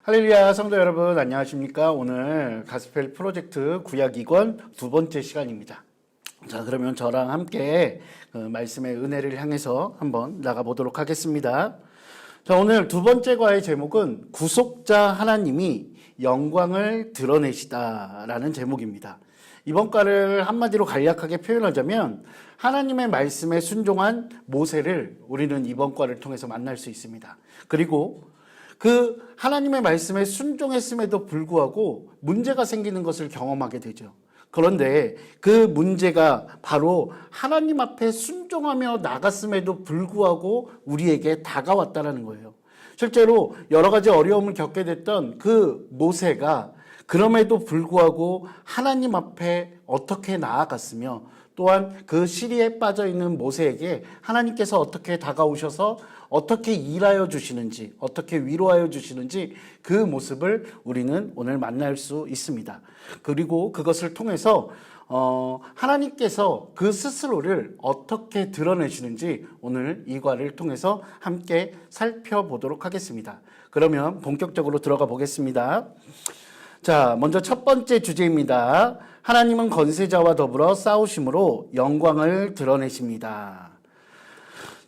할렐루야 성도 여러분 안녕하십니까. 오늘 가스펠 프로젝트 구약 2권 두 번째 시간입니다. 자, 그러면 저랑 함께 말씀의 은혜를 향해서 한번 나가보도록 하겠습니다. 자, 오늘 두 번째 과의 제목은 구속자 하나님이 영광을 드러내시다라는 제목입니다. 이번 과를 한마디로 간략하게 표현하자면 하나님의 말씀에 순종한 모세를 우리는 이번 과를 통해서 만날 수 있습니다. 그리고 그 하나님의 말씀에 순종했음에도 불구하고 문제가 생기는 것을 경험하게 되죠. 그런데 그 문제가 바로 하나님 앞에 순종하며 나갔음에도 불구하고 우리에게 다가왔다는 거예요. 실제로 여러 가지 어려움을 겪게 됐던 그 모세가 그럼에도 불구하고 하나님 앞에 어떻게 나아갔으며 또한 그 시리에 빠져있는 모세에게 하나님께서 어떻게 다가오셔서 어떻게 일하여 주시는지, 어떻게 위로하여 주시는지 그 모습을 우리는 오늘 만날 수 있습니다. 그리고 그것을 통해서 하나님께서 그 스스로를 어떻게 드러내시는지 오늘 이 과를 통해서 함께 살펴보도록 하겠습니다. 그러면 본격적으로 들어가 보겠습니다. 자, 먼저 첫 번째 주제입니다. 하나님은 건세자와 더불어 싸우심으로 영광을 드러내십니다.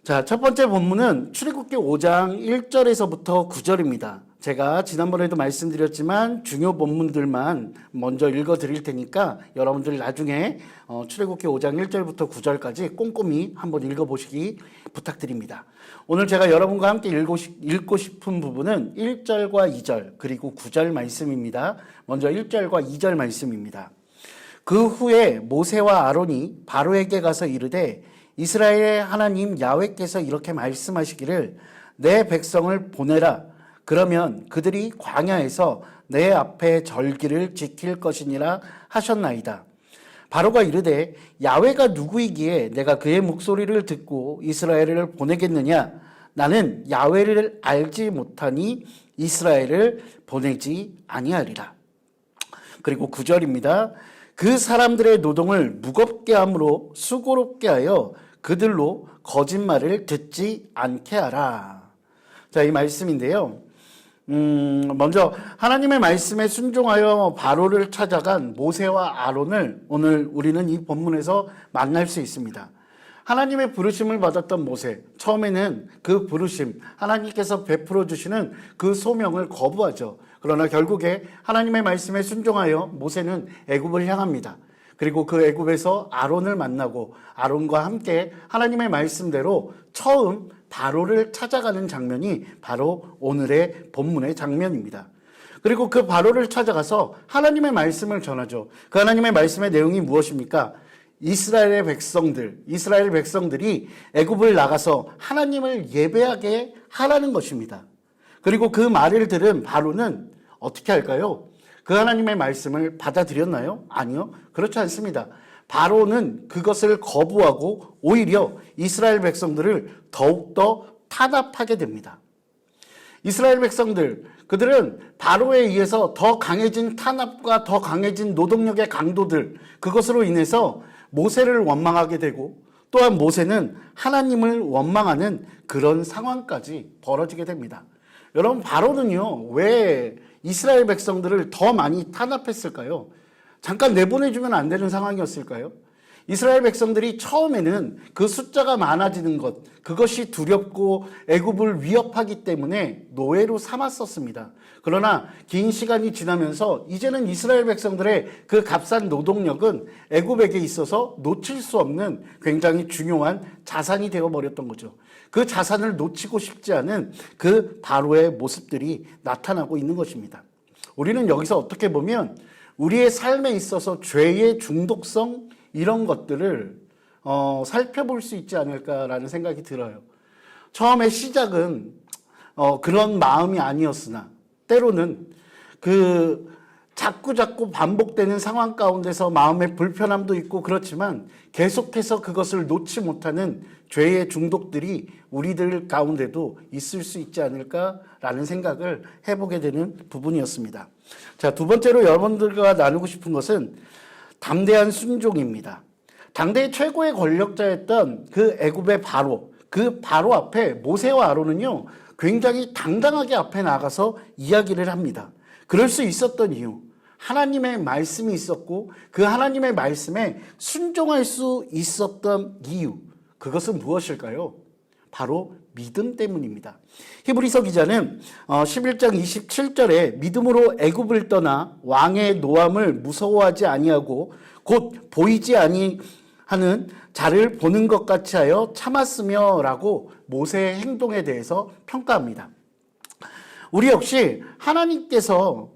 자, 첫 번째 본문은 출애굽기 5장 1절에서부터 9절입니다. 제가 지난번에도 말씀드렸지만 중요 본문들만 먼저 읽어드릴 테니까 여러분들 나중에 출애굽기 5장 1절부터 9절까지 꼼꼼히 한번 읽어보시기 부탁드립니다. 오늘 제가 여러분과 함께 읽고 싶은 부분은 1절과 2절 그리고 9절 말씀입니다. 먼저 1절과 2절 말씀입니다. 그 후에 모세와 아론이 바로에게 가서 이르되 이스라엘의 하나님 야훼께서 이렇게 말씀하시기를 내 백성을 보내라. 그러면 그들이 광야에서 내 앞에 절기를 지킬 것이니라 하셨나이다. 바로가 이르되 야훼가 누구이기에 내가 그의 목소리를 듣고 이스라엘을 보내겠느냐? 나는 야훼를 알지 못하니 이스라엘을 보내지 아니하리라. 그리고 9절입니다. 그 사람들의 노동을 무겁게 함으로 수고롭게 하여 그들로 거짓말을 듣지 않게 하라. 자, 이 말씀인데요. 먼저 하나님의 말씀에 순종하여 바로를 찾아간 모세와 아론을 오늘 우리는 이 본문에서 만날 수 있습니다. 하나님의 부르심을 받았던 모세, 처음에는 그 부르심, 하나님께서 베풀어 주시는 그 소명을 거부하죠. 그러나 결국에 하나님의 말씀에 순종하여 모세는 애굽을 향합니다. 그리고 그 애굽에서 아론을 만나고 아론과 함께 하나님의 말씀대로 처음 바로를 찾아가는 장면이 바로 오늘의 본문의 장면입니다. 그리고 그 바로를 찾아가서 하나님의 말씀을 전하죠. 그 하나님의 말씀의 내용이 무엇입니까? 이스라엘 백성들이 애굽을 나가서 하나님을 예배하게 하라는 것입니다. 그리고 그 말을 들은 바로는 어떻게 할까요? 그 하나님의 말씀을 받아들였나요? 아니요. 그렇지 않습니다. 바로는 그것을 거부하고 오히려 이스라엘 백성들을 더욱더 탄압하게 됩니다. 이스라엘 백성들, 그들은 바로에 의해서 더 강해진 탄압과 더 강해진 노동력의 강도들, 그것으로 인해서 모세를 원망하게 되고 또한 모세는 하나님을 원망하는 그런 상황까지 벌어지게 됩니다. 여러분, 바로는요, 왜 이스라엘 백성들을 더 많이 탄압했을까요? 잠깐 내보내주면 안 되는 상황이었을까요? 이스라엘 백성들이 처음에는 그 숫자가 많아지는 것, 그것이 두렵고 애굽을 위협하기 때문에 노예로 삼았었습니다. 그러나 긴 시간이 지나면서 이제는 이스라엘 백성들의 그 값싼 노동력은 애굽에게 있어서 놓칠 수 없는 굉장히 중요한 자산이 되어버렸던 거죠. 그 자산을 놓치고 싶지 않은 그 바로의 모습들이 나타나고 있는 것입니다. 우리는 여기서 어떻게 보면 우리의 삶에 있어서 죄의 중독성 이런 것들을 살펴볼 수 있지 않을까라는 생각이 들어요. 처음에 시작은 그런 마음이 아니었으나 때로는 그 자꾸 반복되는 상황 가운데서 마음의 불편함도 있고 그렇지만 계속해서 그것을 놓지 못하는 죄의 중독들이 우리들 가운데도 있을 수 있지 않을까라는 생각을 해보게 되는 부분이었습니다. 자, 두 번째로 여러분들과 나누고 싶은 것은 담대한 순종입니다. 당대의 최고의 권력자였던 그 애굽의 바로, 그 바로 앞에 모세와 아론은요, 굉장히 당당하게 앞에 나가서 이야기를 합니다. 그럴 수 있었던 이유, 하나님의 말씀이 있었고 그 하나님의 말씀에 순종할 수 있었던 이유, 그것은 무엇일까요? 바로 믿음 때문입니다. 히브리서 기자는 11장 27절에 믿음으로 애굽을 떠나 왕의 노함을 무서워하지 아니하고 곧 보이지 아니하는 자를 보는 것 같이 하여 참았으며 라고 모세의 행동에 대해서 평가합니다. 우리 역시 하나님께서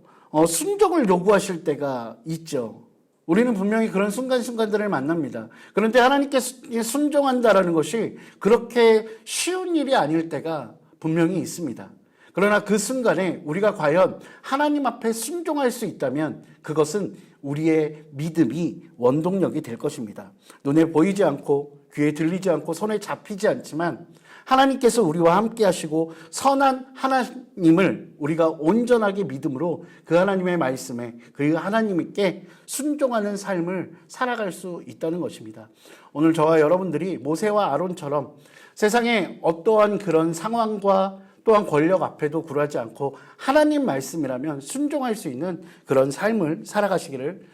순종을 요구하실 때가 있죠. 우리는 분명히 그런 순간순간들을 만납니다. 그런데 하나님께 순종한다라는 것이 그렇게 쉬운 일이 아닐 때가 분명히 있습니다. 그러나 그 순간에 우리가 과연 하나님 앞에 순종할 수 있다면 그것은 우리의 믿음이 원동력이 될 것입니다. 눈에 보이지 않고 귀에 들리지 않고 손에 잡히지 않지만 하나님께서 우리와 함께 하시고 선한 하나님을 우리가 온전하게 믿음으로 그 하나님의 말씀에 그 하나님께 순종하는 삶을 살아갈 수 있다는 것입니다. 오늘 저와 여러분들이 모세와 아론처럼 세상에 어떠한 그런 상황과 또한 권력 앞에도 굴하지 않고 하나님 말씀이라면 순종할 수 있는 그런 삶을 살아가시기를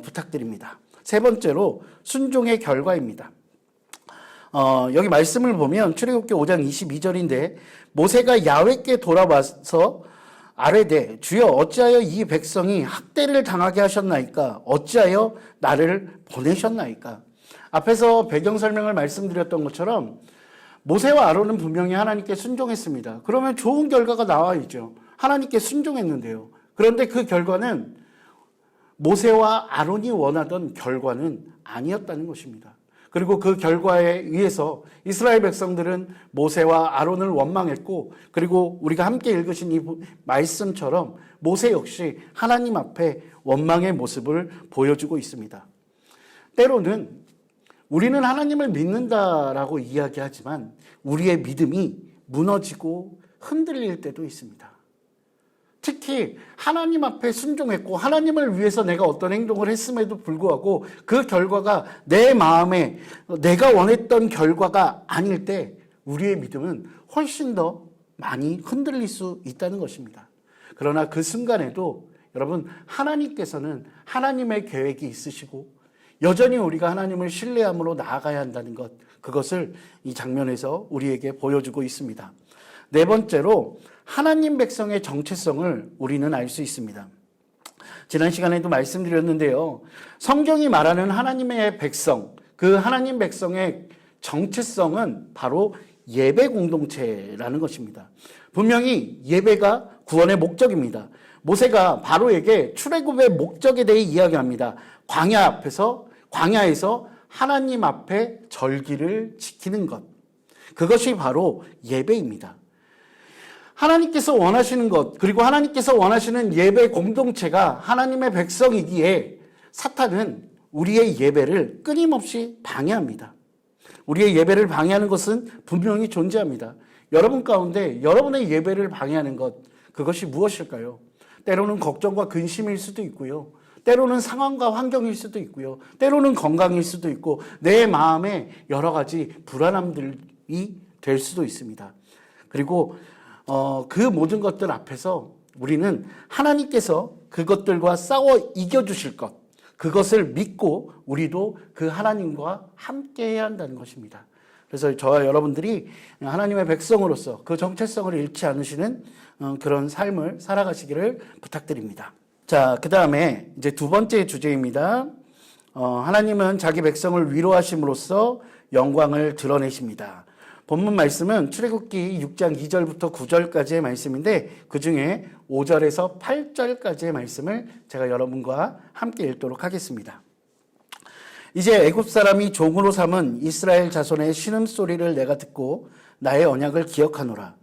부탁드립니다. 세 번째로 순종의 결과입니다. 여기 말씀을 보면 출애굽기 5장 22절인데 모세가 야훼께 돌아와서 아뢰되 주여 어찌하여 이 백성이 학대를 당하게 하셨나이까? 어찌하여 나를 보내셨나이까? 앞에서 배경 설명을 말씀드렸던 것처럼 모세와 아론은 분명히 하나님께 순종했습니다. 그러면 좋은 결과가 나와야죠. 하나님께 순종했는데요. 그런데 그 결과는 모세와 아론이 원하던 결과는 아니었다는 것입니다. 그리고 그 결과에 의해서 이스라엘 백성들은 모세와 아론을 원망했고, 그리고 우리가 함께 읽으신 이 말씀처럼 모세 역시 하나님 앞에 원망의 모습을 보여주고 있습니다. 때로는 우리는 하나님을 믿는다라고 이야기하지만 우리의 믿음이 무너지고 흔들릴 때도 있습니다. 특히 하나님 앞에 순종했고 하나님을 위해서 내가 어떤 행동을 했음에도 불구하고 그 결과가 내 마음에 내가 원했던 결과가 아닐 때 우리의 믿음은 훨씬 더 많이 흔들릴 수 있다는 것입니다. 그러나 그 순간에도 여러분, 하나님께서는 하나님의 계획이 있으시고 여전히 우리가 하나님을 신뢰함으로 나아가야 한다는 것, 그것을 이 장면에서 우리에게 보여주고 있습니다. 네 번째로 하나님 백성의 정체성을 우리는 알 수 있습니다. 지난 시간에도 말씀드렸는데요. 성경이 말하는 하나님의 백성, 그 하나님 백성의 정체성은 바로 예배 공동체라는 것입니다. 분명히 예배가 구원의 목적입니다. 모세가 바로에게 출애굽의 목적에 대해 이야기합니다. 광야에서 하나님 앞에 절기를 지키는 것, 그것이 바로 예배입니다. 하나님께서 원하시는 것, 그리고 하나님께서 원하시는 예배 공동체가 하나님의 백성이기에 사탄은 우리의 예배를 끊임없이 방해합니다. 우리의 예배를 방해하는 것은 분명히 존재합니다. 여러분 가운데 여러분의 예배를 방해하는 것, 그것이 무엇일까요? 때로는 걱정과 근심일 수도 있고요. 때로는 상황과 환경일 수도 있고요. 때로는 건강일 수도 있고 내 마음에 여러 가지 불안함들이 될 수도 있습니다. 그리고 그 모든 것들 앞에서 우리는 하나님께서 그것들과 싸워 이겨주실 것, 그것을 믿고 우리도 그 하나님과 함께 해야 한다는 것입니다. 그래서 저와 여러분들이 하나님의 백성으로서 그 정체성을 잃지 않으시는 그런 삶을 살아가시기를 부탁드립니다. 자, 그 다음에 이제 두 번째 주제입니다. 하나님은 자기 백성을 위로하심으로써 영광을 드러내십니다. 본문 말씀은 출애굽기 6장 2절부터 9절까지의 말씀인데 그 중에 5절에서 8절까지의 말씀을 제가 여러분과 함께 읽도록 하겠습니다. 이제 애굽 사람이 종으로 삼은 이스라엘 자손의 신음소리를 내가 듣고 나의 언약을 기억하노라.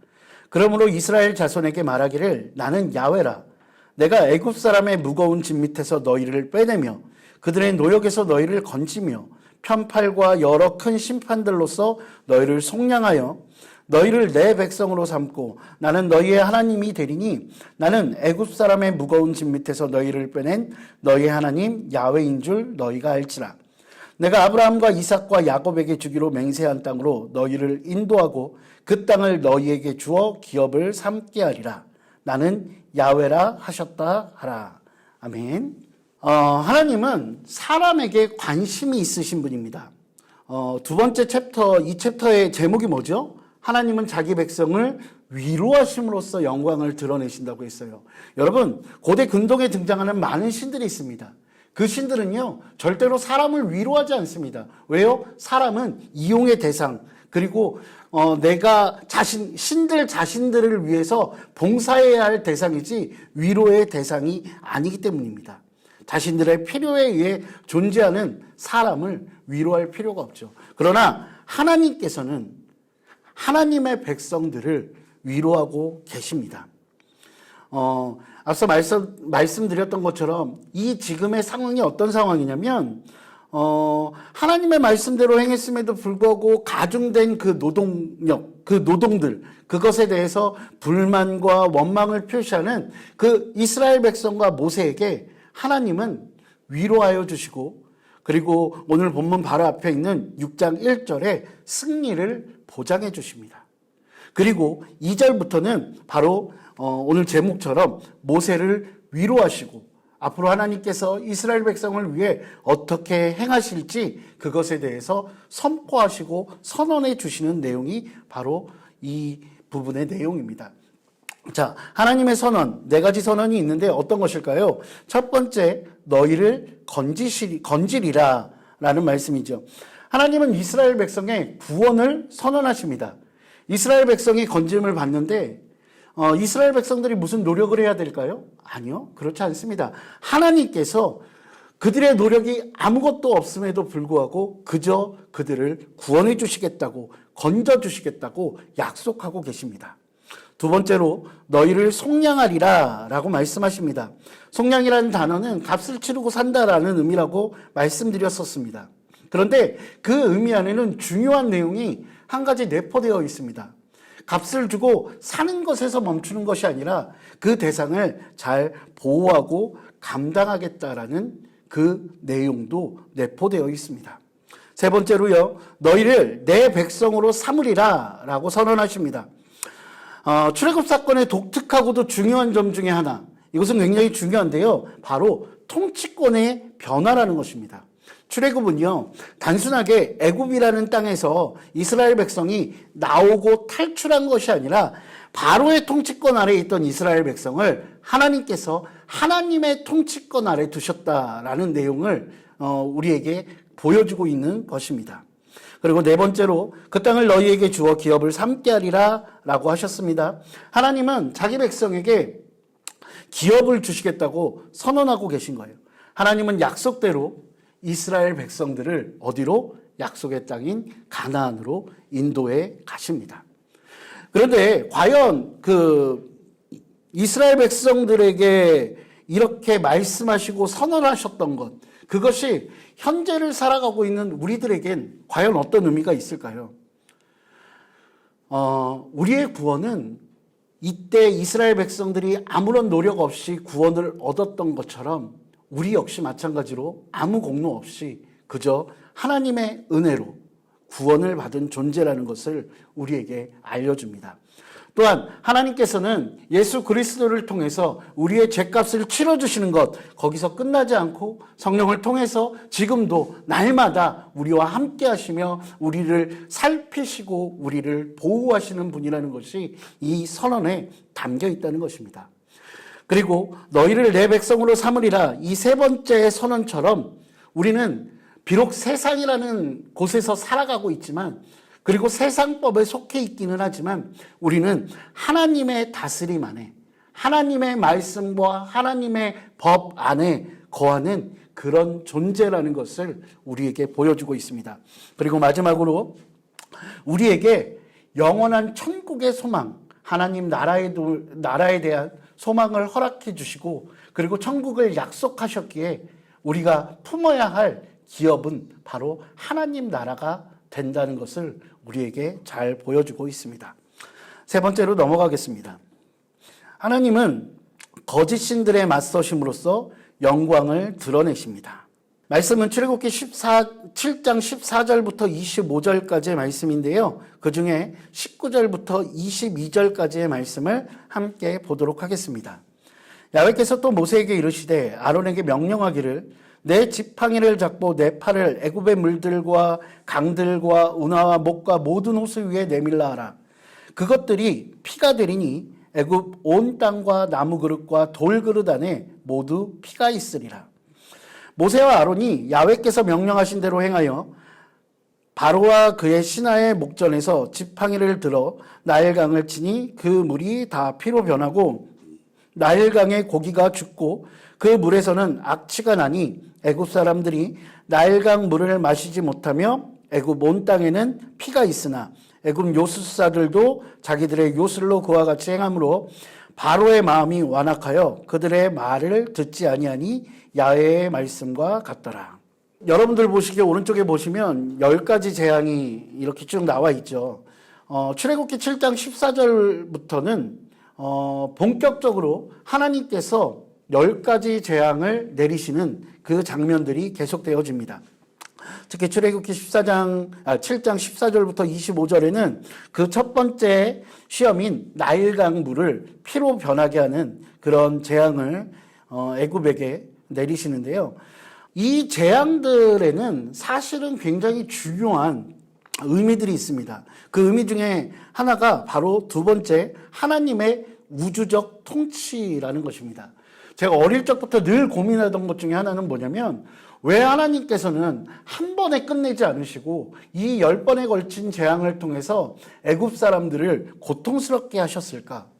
그러므로 이스라엘 자손에게 말하기를 나는 야훼라. 내가 애굽 사람의 무거운 짐 밑에서 너희를 빼내며 그들의 노역에서 너희를 건지며 편팔과 여러 큰 심판들로서 너희를 속량하여 너희를 내 백성으로 삼고 나는 너희의 하나님이 되리니 나는 애굽 사람의 무거운 짐 밑에서 너희를 빼낸 너희의 하나님 야훼인 줄 너희가 알지라. 내가 아브라함과 이삭과 야곱에게 주기로 맹세한 땅으로 너희를 인도하고 그 땅을 너희에게 주어 기업을 삼게 하리라. 나는 야훼라 하셨다 하라. 아멘. 하나님은 사람에게 관심이 있으신 분입니다. 두 번째 챕터, 이 챕터의 제목이 뭐죠? 하나님은 자기 백성을 위로하심으로써 영광을 드러내신다고 했어요. 여러분, 고대 근동에 등장하는 많은 신들이 있습니다. 그 신들은요, 절대로 사람을 위로하지 않습니다. 왜요? 사람은 이용의 대상, 그리고 내가 신들 자신들을 위해서 봉사해야 할 대상이지 위로의 대상이 아니기 때문입니다. 자신들의 필요에 의해 존재하는 사람을 위로할 필요가 없죠. 그러나 하나님께서는 하나님의 백성들을 위로하고 계십니다. 앞서 말씀드렸던 것처럼 이 지금의 상황이 어떤 상황이냐면 하나님의 말씀대로 행했음에도 불구하고 가중된 그 노동력, 그 노동들, 그것에 대해서 불만과 원망을 표시하는 그 이스라엘 백성과 모세에게 하나님은 위로하여 주시고, 그리고 오늘 본문 바로 앞에 있는 6장 1절에 승리를 보장해 주십니다. 그리고 2절부터는 바로 오늘 제목처럼 모세를 위로하시고 앞으로 하나님께서 이스라엘 백성을 위해 어떻게 행하실지 그것에 대해서 선포하시고 선언해 주시는 내용이 바로 이 부분의 내용입니다. 자, 하나님의 선언, 4가지 선언이 있는데 어떤 것일까요? 첫 번째, 너희를 건지리라 라는 말씀이죠. 하나님은 이스라엘 백성의 구원을 선언하십니다. 이스라엘 백성이 건짐을 받는데 이스라엘 백성들이 무슨 노력을 해야 될까요? 아니요, 그렇지 않습니다. 하나님께서 그들의 노력이 아무것도 없음에도 불구하고 그저 그들을 구원해 주시겠다고, 건져 주시겠다고 약속하고 계십니다. 두 번째로 너희를 속량하리라 라고 말씀하십니다. 속량이라는 단어는 값을 치르고 산다라는 의미라고 말씀드렸었습니다. 그런데 그 의미 안에는 중요한 내용이 한 가지 내포되어 있습니다. 값을 주고 사는 것에서 멈추는 것이 아니라 그 대상을 잘 보호하고 감당하겠다라는 그 내용도 내포되어 있습니다. 세 번째로요, 너희를 내 백성으로 삼으리라 라고 선언하십니다. 출애굽 사건의 독특하고도 중요한 점 중에 하나, 이것은 굉장히 중요한데요, 바로 통치권의 변화라는 것입니다. 출애굽은요, 단순하게 애굽이라는 땅에서 이스라엘 백성이 나오고 탈출한 것이 아니라 바로의 통치권 아래에 있던 이스라엘 백성을 하나님께서 하나님의 통치권 아래 두셨다라는 내용을 우리에게 보여주고 있는 것입니다. 그리고 네 번째로 그 땅을 너희에게 주어 기업을 삼게 하리라 라고 하셨습니다. 하나님은 자기 백성에게 기업을 주시겠다고 선언하고 계신 거예요. 하나님은 약속대로 이스라엘 백성들을 어디로? 약속의 땅인 가나안으로 인도해 가십니다. 그런데 과연 그 이스라엘 백성들에게 이렇게 말씀하시고 선언하셨던 것, 그것이 현재를 살아가고 있는 우리들에겐 과연 어떤 의미가 있을까요? 우리의 구원은 이때 이스라엘 백성들이 아무런 노력 없이 구원을 얻었던 것처럼 우리 역시 마찬가지로 아무 공로 없이 그저 하나님의 은혜로 구원을 받은 존재라는 것을 우리에게 알려줍니다. 또한 하나님께서는 예수 그리스도를 통해서 우리의 죄값을 치러주시는 것, 거기서 끝나지 않고 성령을 통해서 지금도 날마다 우리와 함께 하시며 우리를 살피시고 우리를 보호하시는 분이라는 것이 이 선언에 담겨 있다는 것입니다. 그리고 너희를 내 백성으로 삼으리라, 이 세 번째 선언처럼 우리는 비록 세상이라는 곳에서 살아가고 있지만, 그리고 세상법에 속해 있기는 하지만 우리는 하나님의 다스림 안에, 하나님의 말씀과 하나님의 법 안에 거하는 그런 존재라는 것을 우리에게 보여주고 있습니다. 그리고 마지막으로 우리에게 영원한 천국의 소망, 하나님 나라에 대한 소망을 허락해 주시고, 그리고 천국을 약속하셨기에 우리가 품어야 할 기업은 바로 하나님 나라가 된다는 것을 우리에게 잘 보여주고 있습니다. 세 번째로 넘어가겠습니다. 하나님은 거짓 신들에 맞서심으로써 영광을 드러내십니다. 말씀은 출애굽기 7장 14절부터 25절까지의 말씀인데요. 그 중에 19절부터 22절까지의 말씀을 함께 보도록 하겠습니다. 야훼께서 또 모세에게 이르시되 아론에게 명령하기를 내 지팡이를 잡고 내 팔을 애굽의 물들과 강들과 운하와 목과 모든 호수 위에 내밀라 하라. 그것들이 피가 되리니 애굽 온 땅과 나무 그릇과 돌 그릇 안에 모두 피가 있으리라. 모세와 아론이 야훼께서 명령하신 대로 행하여 바로와 그의 신하의 목전에서 지팡이를 들어 나일강을 치니 그 물이 다 피로 변하고 나일강의 고기가 죽고 그 물에서는 악취가 나니 애굽 사람들이 나일강 물을 마시지 못하며 애굽 온 땅에는 피가 있으나 애굽 요술사들도 자기들의 요술로 그와 같이 행함으로 바로의 마음이 완악하여 그들의 말을 듣지 아니하니 야훼의 말씀과 같더라. 여러분들 보시기에 오른쪽에 보시면 10가지 재앙이 이렇게 쭉 나와 있죠. 출애굽기 7장 14절부터는 본격적으로 하나님께서 10가지 재앙을 내리시는 그 장면들이 계속되어집니다. 특히 출애굽기 7장 14절부터 25절에는 그 첫 번째 시험인 나일강 물을 피로 변하게 하는 그런 재앙을 애굽에게 내리시는데요. 이 재앙들에는 사실은 굉장히 중요한 의미들이 있습니다. 그 의미 중에 하나가 바로 두 번째 하나님의 우주적 통치라는 것입니다. 제가 어릴 적부터 늘 고민하던 것 중에 하나는 뭐냐면 왜 하나님께서는 한 번에 끝내지 않으시고 이 10번에 걸친 재앙을 통해서 애굽 사람들을 고통스럽게 하셨을까?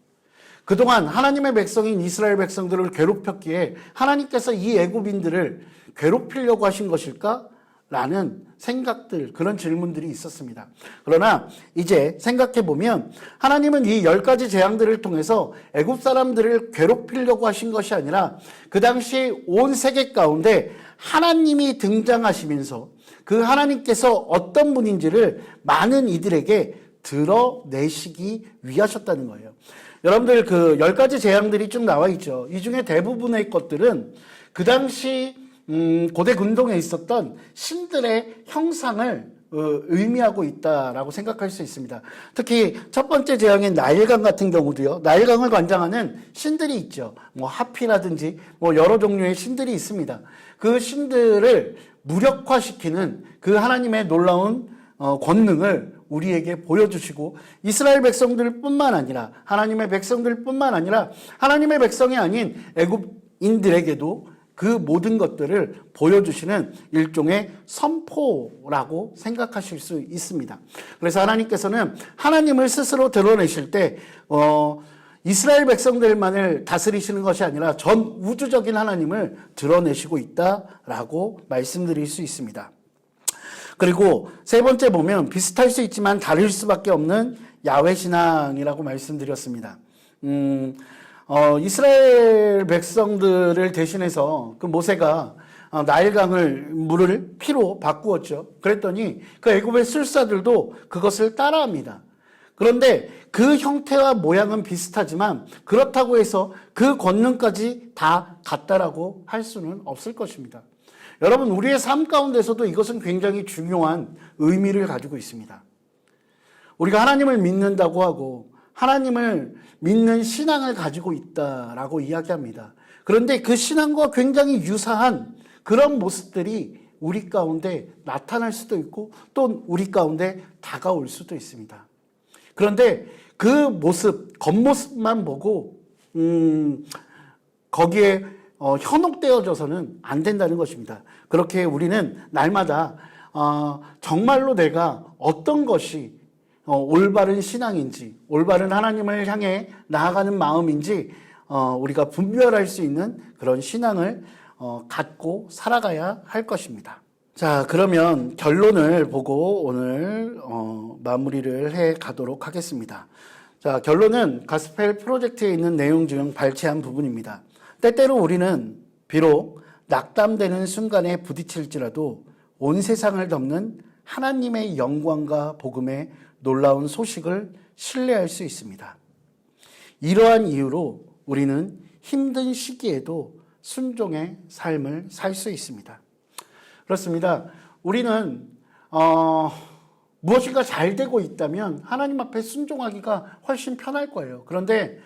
그동안 하나님의 백성인 이스라엘 백성들을 괴롭혔기에 하나님께서 이 애굽인들을 괴롭히려고 하신 것일까? 라는 생각들, 그런 질문들이 있었습니다. 그러나 이제 생각해보면 하나님은 이 10가지 재앙들을 통해서 애굽 사람들을 괴롭히려고 하신 것이 아니라 그 당시 온 세계 가운데 하나님이 등장하시면서 그 하나님께서 어떤 분인지를 많은 이들에게 드러내시기 위하셨다는 거예요. 여러분들 그 10가지 재앙들이 쭉 나와 있죠. 이 중에 대부분의 것들은 그 당시 고대 근동에 있었던 신들의 형상을 의미하고 있다라고 생각할 수 있습니다. 특히 첫 번째 재앙인 나일강 같은 경우도요. 나일강을 관장하는 신들이 있죠. 뭐 하피라든지 뭐 여러 종류의 신들이 있습니다. 그 신들을 무력화시키는 그 하나님의 놀라운 권능을 우리에게 보여주시고 이스라엘 백성들뿐만 아니라 하나님의 백성들뿐만 아니라 하나님의 백성이 아닌 애굽인들에게도 그 모든 것들을 보여주시는 일종의 선포라고 생각하실 수 있습니다. 그래서 하나님께서는 하나님을 스스로 드러내실 때 이스라엘 백성들만을 다스리시는 것이 아니라 전 우주적인 하나님을 드러내시고 있다라고 말씀드릴 수 있습니다. 그리고 세 번째 보면 비슷할 수 있지만 다를 수밖에 없는 야훼 신앙이라고 말씀드렸습니다. 이스라엘 백성들을 대신해서 그 모세가 나일강을 물을 피로 바꾸었죠. 그랬더니 그 애굽의 술사들도 그것을 따라합니다. 그런데 그 형태와 모양은 비슷하지만 그렇다고 해서 그 권능까지 다 같다라고 할 수는 없을 것입니다. 여러분, 우리의 삶 가운데서도 이것은 굉장히 중요한 의미를 가지고 있습니다. 우리가 하나님을 믿는다고 하고 하나님을 믿는 신앙을 가지고 있다라고 이야기합니다. 그런데 그 신앙과 굉장히 유사한 그런 모습들이 우리 가운데 나타날 수도 있고 또 우리 가운데 다가올 수도 있습니다. 그런데 그 모습, 겉모습만 보고 거기에 현혹되어져서는 안 된다는 것입니다. 그렇게 우리는 날마다 정말로 내가 어떤 것이 올바른 신앙인지, 올바른 하나님을 향해 나아가는 마음인지 우리가 분별할 수 있는 그런 신앙을 갖고 살아가야 할 것입니다. 자, 그러면 결론을 보고 오늘 마무리를 해 가도록 하겠습니다. 자, 결론은 가스펠 프로젝트에 있는 내용 중 발췌한 부분입니다. 때때로 우리는 비록 낙담되는 순간에 부딪힐지라도 온 세상을 덮는 하나님의 영광과 복음의 놀라운 소식을 신뢰할 수 있습니다. 이러한 이유로 우리는 힘든 시기에도 순종의 삶을 살 수 있습니다. 그렇습니다. 우리는 무엇인가 잘 되고 있다면 하나님 앞에 순종하기가 훨씬 편할 거예요. 그런데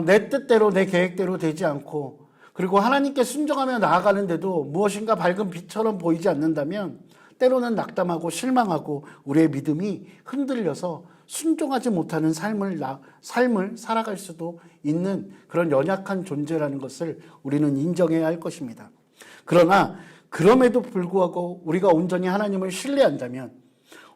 내 뜻대로 내 계획대로 되지 않고 그리고 하나님께 순종하며 나아가는데도 무엇인가 밝은 빛처럼 보이지 않는다면 때로는 낙담하고 실망하고 우리의 믿음이 흔들려서 순종하지 못하는 삶을 살아갈 수도 있는 그런 연약한 존재라는 것을 우리는 인정해야 할 것입니다. 그러나 그럼에도 불구하고 우리가 온전히 하나님을 신뢰한다면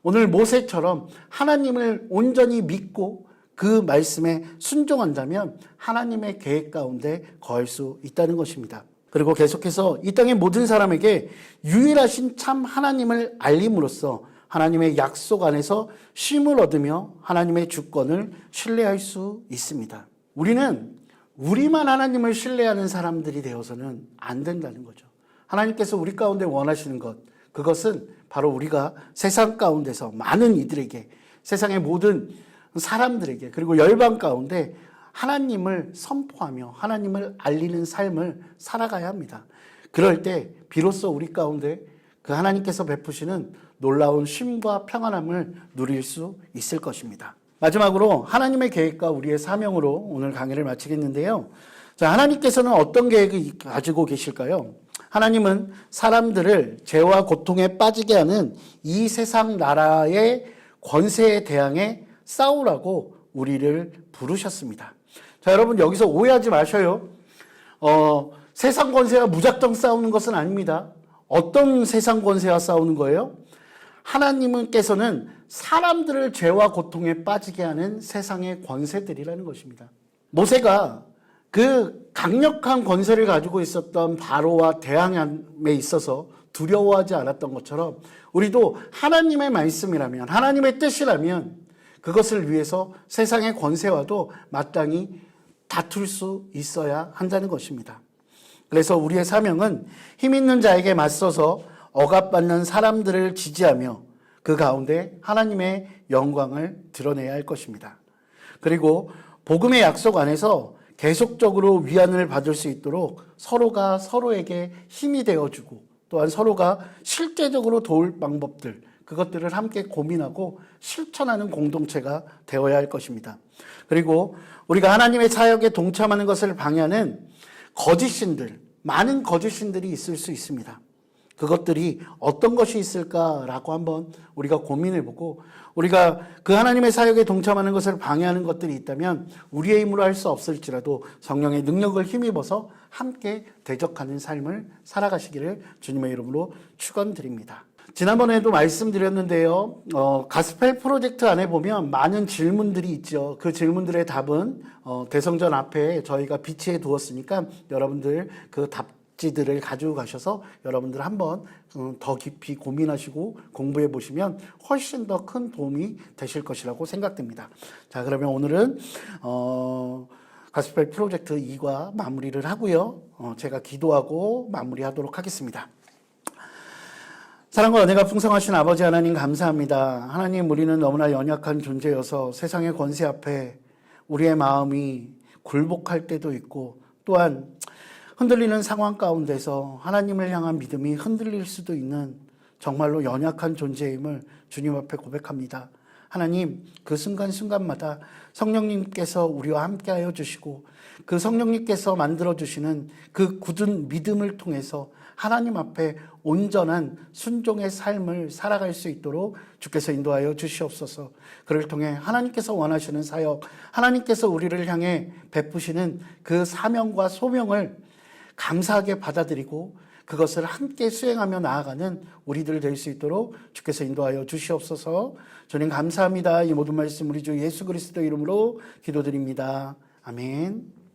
오늘 모세처럼 하나님을 온전히 믿고 그 말씀에 순종한다면 하나님의 계획 가운데 거할 수 있다는 것입니다. 그리고 계속해서 이 땅의 모든 사람에게 유일하신 참 하나님을 알림으로써 하나님의 약속 안에서 쉼을 얻으며 하나님의 주권을 신뢰할 수 있습니다. 우리는 우리만 하나님을 신뢰하는 사람들이 되어서는 안 된다는 거죠. 하나님께서 우리 가운데 원하시는 것, 그것은 바로 우리가 세상 가운데서 많은 이들에게, 세상의 모든 사람들에게, 그리고 열방 가운데 하나님을 선포하며 하나님을 알리는 삶을 살아가야 합니다. 그럴 때 비로소 우리 가운데 그 하나님께서 베푸시는 놀라운 쉼과 평안함을 누릴 수 있을 것입니다. 마지막으로 하나님의 계획과 우리의 사명으로 오늘 강의를 마치겠는데요. 자, 하나님께서는 어떤 계획을 가지고 계실까요? 하나님은 사람들을 죄와 고통에 빠지게 하는 이 세상 나라의 권세에 대항해 싸우라고 우리를 부르셨습니다. 자, 여러분 여기서 오해하지 마셔요. 세상 권세와 무작정 싸우는 것은 아닙니다. 어떤 세상 권세와 싸우는 거예요? 하나님께서는 사람들을 죄와 고통에 빠지게 하는 세상의 권세들이라는 것입니다. 모세가 그 강력한 권세를 가지고 있었던 바로와 대항함에 있어서 두려워하지 않았던 것처럼 우리도 하나님의 말씀이라면, 하나님의 뜻이라면 그것을 위해서 세상의 권세와도 마땅히 다툴 수 있어야 한다는 것입니다. 그래서 우리의 사명은 힘 있는 자에게 맞서서 억압받는 사람들을 지지하며 그 가운데 하나님의 영광을 드러내야 할 것입니다. 그리고 복음의 약속 안에서 계속적으로 위안을 받을 수 있도록 서로가 서로에게 힘이 되어주고 또한 서로가 실제적으로 도울 방법들, 그것들을 함께 고민하고 실천하는 공동체가 되어야 할 것입니다. 그리고 우리가 하나님의 사역에 동참하는 것을 방해하는 거짓신들, 많은 거짓신들이 있을 수 있습니다. 그것들이 어떤 것이 있을까라고 한번 우리가 고민해보고 우리가 그 하나님의 사역에 동참하는 것을 방해하는 것들이 있다면 우리의 힘으로 할 수 없을지라도 성령의 능력을 힘입어서 함께 대적하는 삶을 살아가시기를 주님의 이름으로 축원드립니다. 지난번에도 말씀드렸는데요. 가스펠 프로젝트 안에 보면 많은 질문들이 있죠. 그 질문들의 답은 대성전 앞에 저희가 비치해 두었으니까 여러분들 그 답지들을 가지고 가셔서 여러분들 한번 더 깊이 고민하시고 공부해 보시면 훨씬 더 큰 도움이 되실 것이라고 생각됩니다. 자, 그러면 오늘은 가스펠 프로젝트 2과 마무리를 하고요. 제가 기도하고 마무리하도록 하겠습니다. 사랑과 은혜가 풍성하신 아버지 하나님 감사합니다. 하나님, 우리는 너무나 연약한 존재여서 세상의 권세 앞에 우리의 마음이 굴복할 때도 있고 또한 흔들리는 상황 가운데서 하나님을 향한 믿음이 흔들릴 수도 있는 정말로 연약한 존재임을 주님 앞에 고백합니다. 하나님, 그 순간순간마다 성령님께서 우리와 함께하여 주시고 그 성령님께서 만들어주시는 그 굳은 믿음을 통해서 하나님 앞에 온전한 순종의 삶을 살아갈 수 있도록 주께서 인도하여 주시옵소서. 그를 통해 하나님께서 원하시는 사역, 하나님께서 우리를 향해 베푸시는 그 사명과 소명을 감사하게 받아들이고 그것을 함께 수행하며 나아가는 우리들 될 수 있도록 주께서 인도하여 주시옵소서. 주님 감사합니다. 이 모든 말씀 우리 주 예수 그리스도 이름으로 기도드립니다. 아멘.